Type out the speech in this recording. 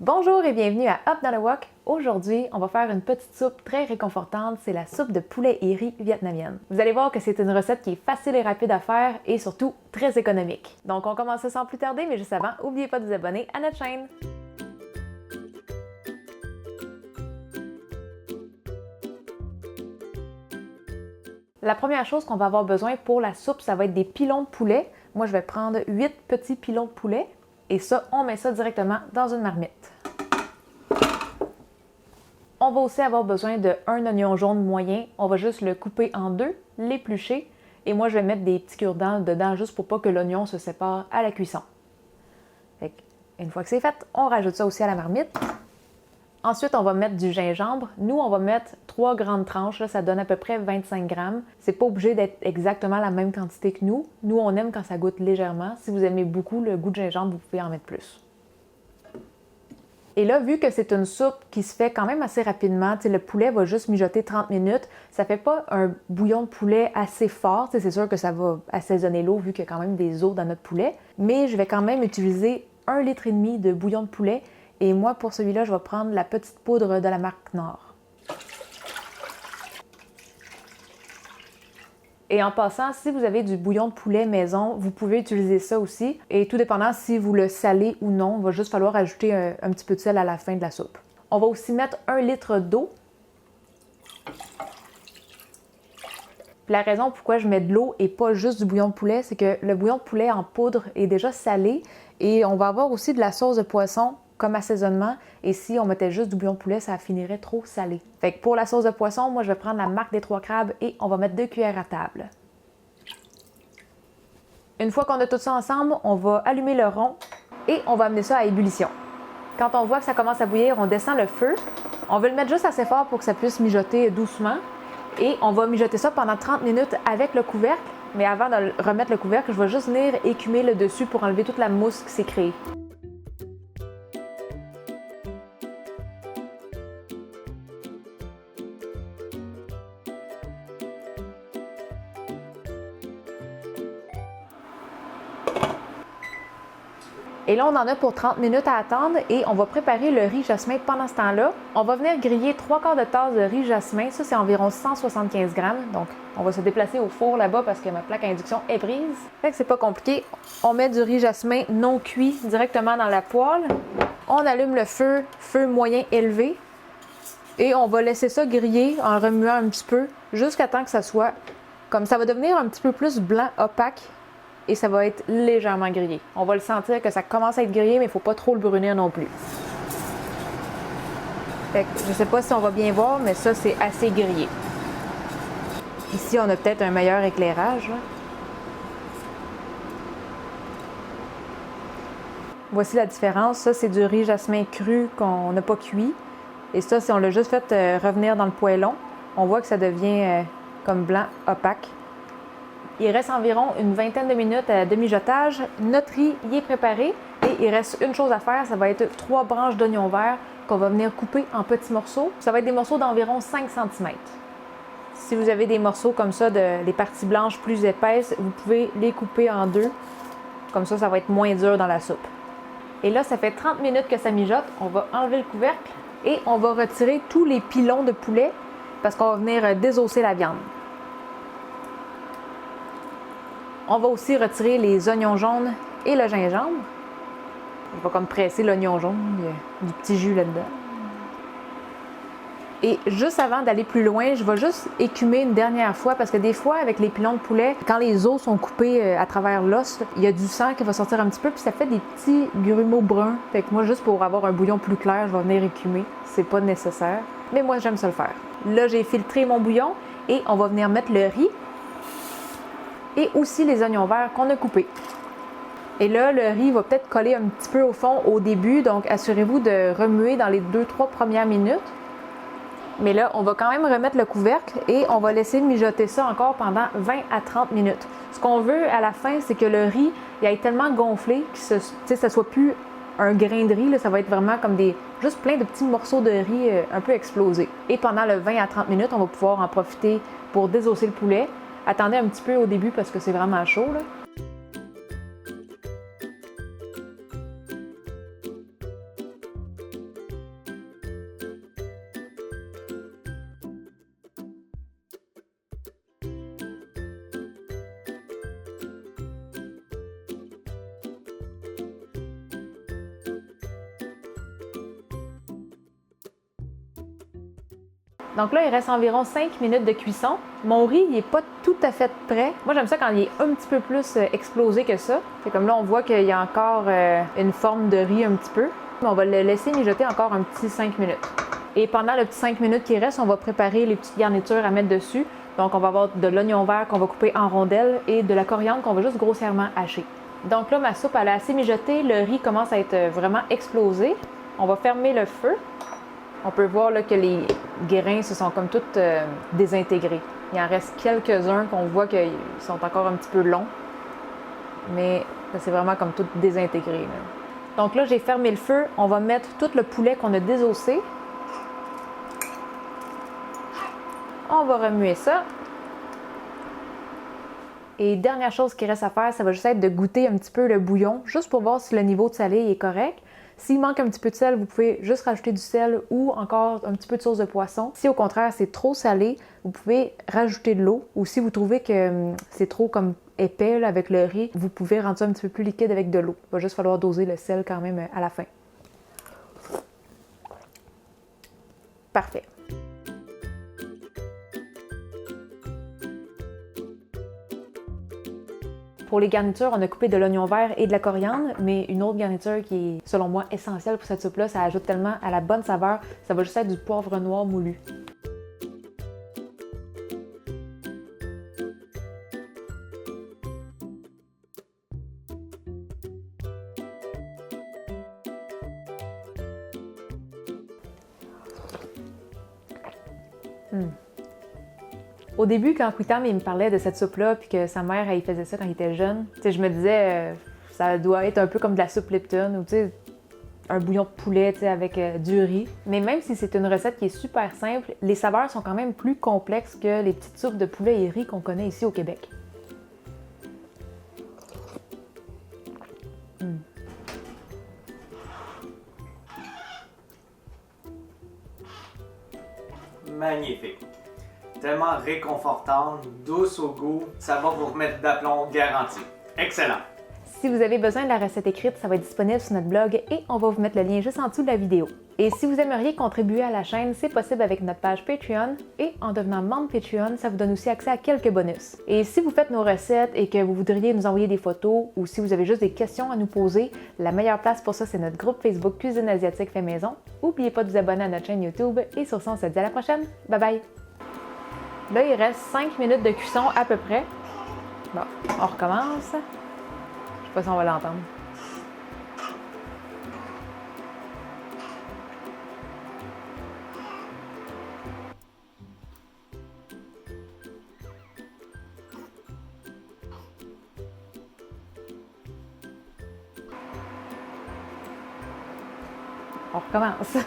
Bonjour et bienvenue à Up dans le Wok. Aujourd'hui, on va faire une petite soupe très réconfortante, c'est la soupe de poulet et riz vietnamienne. Vous allez voir que c'est une recette qui est facile et rapide à faire et surtout très économique. Donc on commence sans plus tarder, mais juste avant, n'oubliez pas de vous abonner à notre chaîne. La première chose qu'on va avoir besoin pour la soupe, ça va être des pilons de poulet. Moi, je vais prendre 8 petits pilons de poulet et ça, on met ça directement dans une marmite. On va aussi avoir besoin d'un oignon jaune moyen. On va juste le couper en deux, l'éplucher. Et moi, je vais mettre des petits cure-dents dedans juste pour pas que l'oignon se sépare à la cuisson. Une fois que c'est fait, on rajoute ça aussi à la marmite. Ensuite, on va mettre du gingembre. Nous, on va mettre 3 grandes tranches. Là, ça donne à peu près 25 grammes. C'est pas obligé d'être exactement la même quantité que nous. Nous, on aime quand ça goûte légèrement. Si vous aimez beaucoup le goût de gingembre, vous pouvez en mettre plus. Et là, vu que c'est une soupe qui se fait quand même assez rapidement, le poulet va juste mijoter 30 minutes, ça fait pas un bouillon de poulet assez fort. C'est sûr que ça va assaisonner l'eau vu qu'il y a quand même des os dans notre poulet. Mais je vais quand même utiliser 1,5 litre de bouillon de poulet. Et moi, pour celui-là, je vais prendre la petite poudre de la marque Knorr. Et en passant, si vous avez du bouillon de poulet maison, vous pouvez utiliser ça aussi. Et tout dépendant si vous le salez ou non, il va juste falloir ajouter un petit peu de sel à la fin de la soupe. On va aussi mettre 1 litre d'eau. La raison pourquoi je mets de l'eau et pas juste du bouillon de poulet, c'est que le bouillon de poulet en poudre est déjà salé et on va avoir aussi de la sauce de poisson comme assaisonnement. Et si on mettait juste du bouillon de poulet, ça finirait trop salé. Fait que pour la sauce de poisson, moi je vais prendre la marque des 3 crabes et on va mettre 2 cuillères à table. Une fois qu'on a tout ça ensemble, on va allumer le rond et on va amener ça à ébullition. Quand on voit que ça commence à bouillir, on descend le feu. On veut le mettre juste assez fort pour que ça puisse mijoter doucement. Et on va mijoter ça pendant 30 minutes avec le couvercle. Mais avant de remettre le couvercle, je vais juste venir écumer le dessus pour enlever toute la mousse qui s'est créée. Et là, on en a pour 30 minutes à attendre et on va préparer le riz jasmin pendant ce temps-là. On va venir griller 3/4 de tasse de riz jasmin. Ça, c'est environ 175 grammes. Donc, on va se déplacer au four là-bas parce que ma plaque à induction est prise. Fait que c'est pas compliqué. On met du riz jasmin non cuit directement dans la poêle. On allume le feu, feu moyen élevé. Et on va laisser ça griller en remuant un petit peu jusqu'à temps que ça soit comme ça va devenir un petit peu plus blanc opaque. Et ça va être légèrement grillé. On va le sentir que ça commence à être grillé, mais il ne faut pas trop le brunir non plus. Fait que, je ne sais pas si on va bien voir, mais ça, c'est assez grillé. Ici, on a peut-être un meilleur éclairage. Là. Voici la différence. Ça, c'est du riz jasmin cru qu'on n'a pas cuit. Et ça, si on l'a juste fait revenir dans le poêlon, on voit que ça devient comme blanc opaque. Il reste environ une vingtaine de minutes à demi-jotage. Notre riz y est préparé et il reste une chose à faire, ça va être 3 branches d'oignons verts qu'on va venir couper en petits morceaux. Ça va être des morceaux d'environ 5 cm. Si vous avez des morceaux comme ça, des parties blanches plus épaisses, vous pouvez les couper en deux. Comme ça, ça va être moins dur dans la soupe. Et là, ça fait 30 minutes que ça mijote. On va enlever le couvercle et on va retirer tous les pilons de poulet parce qu'on va venir désosser la viande. On va aussi retirer les oignons jaunes et le gingembre. On va comme presser l'oignon jaune, il y a du petit jus là-dedans. Et juste avant d'aller plus loin, je vais juste écumer une dernière fois parce que des fois, avec les pilons de poulet, quand les os sont coupés à travers l'os, il y a du sang qui va sortir un petit peu puis ça fait des petits grumeaux bruns. Fait que moi, juste pour avoir un bouillon plus clair, je vais venir écumer. C'est pas nécessaire, mais moi, j'aime ça le faire. Là, j'ai filtré mon bouillon et on va venir mettre le riz. Et aussi les oignons verts qu'on a coupés. Et là, le riz va peut-être coller un petit peu au fond au début, donc assurez-vous de remuer dans les 2-3 premières minutes. Mais là, on va quand même remettre le couvercle et on va laisser mijoter ça encore pendant 20 à 30 minutes. Ce qu'on veut à la fin, c'est que le riz il aille tellement gonflé que ça ne soit plus un grain de riz, là, ça va être vraiment comme juste plein de petits morceaux de riz un peu explosés. Et pendant le 20 à 30 minutes, on va pouvoir en profiter pour désosser le poulet. Attendez un petit peu au début parce que c'est vraiment chaud, là. Donc là, il reste environ 5 minutes de cuisson. Mon riz, il n'est pas tout à fait prêt. Moi, j'aime ça quand il est un petit peu plus explosé que ça. C'est comme là, on voit qu'il y a encore une forme de riz un petit peu. On va le laisser mijoter encore un petit 5 minutes. Et pendant le petit 5 minutes qui reste, on va préparer les petites garnitures à mettre dessus. Donc, on va avoir de l'oignon vert qu'on va couper en rondelles et de la coriandre qu'on va juste grossièrement hacher. Donc là, ma soupe, elle a assez mijoté. Le riz commence à être vraiment explosé. On va fermer le feu. On peut voir là, que les grains se sont comme toutes désintégrés. Il en reste quelques-uns qu'on voit qu'ils sont encore un petit peu longs. Mais c'est vraiment comme tout désintégré. Là. Donc là, j'ai fermé le feu. On va mettre tout le poulet qu'on a désossé. On va remuer ça. Et dernière chose qui reste à faire, ça va juste être de goûter un petit peu le bouillon, juste pour voir si le niveau de salé est correct. S'il manque un petit peu de sel, vous pouvez juste rajouter du sel ou encore un petit peu de sauce de poisson. Si au contraire c'est trop salé, vous pouvez rajouter de l'eau. Ou si vous trouvez que c'est trop comme épais là, avec le riz, vous pouvez rendre ça un petit peu plus liquide avec de l'eau. Il va juste falloir doser le sel quand même à la fin. Parfait. Pour les garnitures, on a coupé de l'oignon vert et de la coriandre, mais une autre garniture qui est, selon moi, essentielle pour cette soupe-là, ça ajoute tellement à la bonne saveur, ça va juste être du poivre noir moulu. Au début, quand Quitam il me parlait de cette soupe-là, puis que sa mère, elle faisait ça quand il était jeune, je me disais, ça doit être un peu comme de la soupe Lipton, ou un bouillon de poulet avec du riz. Mais même si c'est une recette qui est super simple, les saveurs sont quand même plus complexes que les petites soupes de poulet et riz qu'on connaît ici au Québec. Magnifique. Tellement réconfortante, douce au goût, ça va vous remettre d'aplomb garanti. Excellent! Si vous avez besoin de la recette écrite, ça va être disponible sur notre blog et on va vous mettre le lien juste en dessous de la vidéo. Et si vous aimeriez contribuer à la chaîne, c'est possible avec notre page Patreon et en devenant membre Patreon, ça vous donne aussi accès à quelques bonus. Et si vous faites nos recettes et que vous voudriez nous envoyer des photos ou si vous avez juste des questions à nous poser, la meilleure place pour ça, c'est notre groupe Facebook Cuisine Asiatique Fait Maison. N'oubliez pas de vous abonner à notre chaîne YouTube et sur ça, on se dit à la prochaine. Bye bye! Là, il reste 5 minutes de cuisson à peu près. Bon, on recommence. Je sais pas si on va l'entendre. On recommence.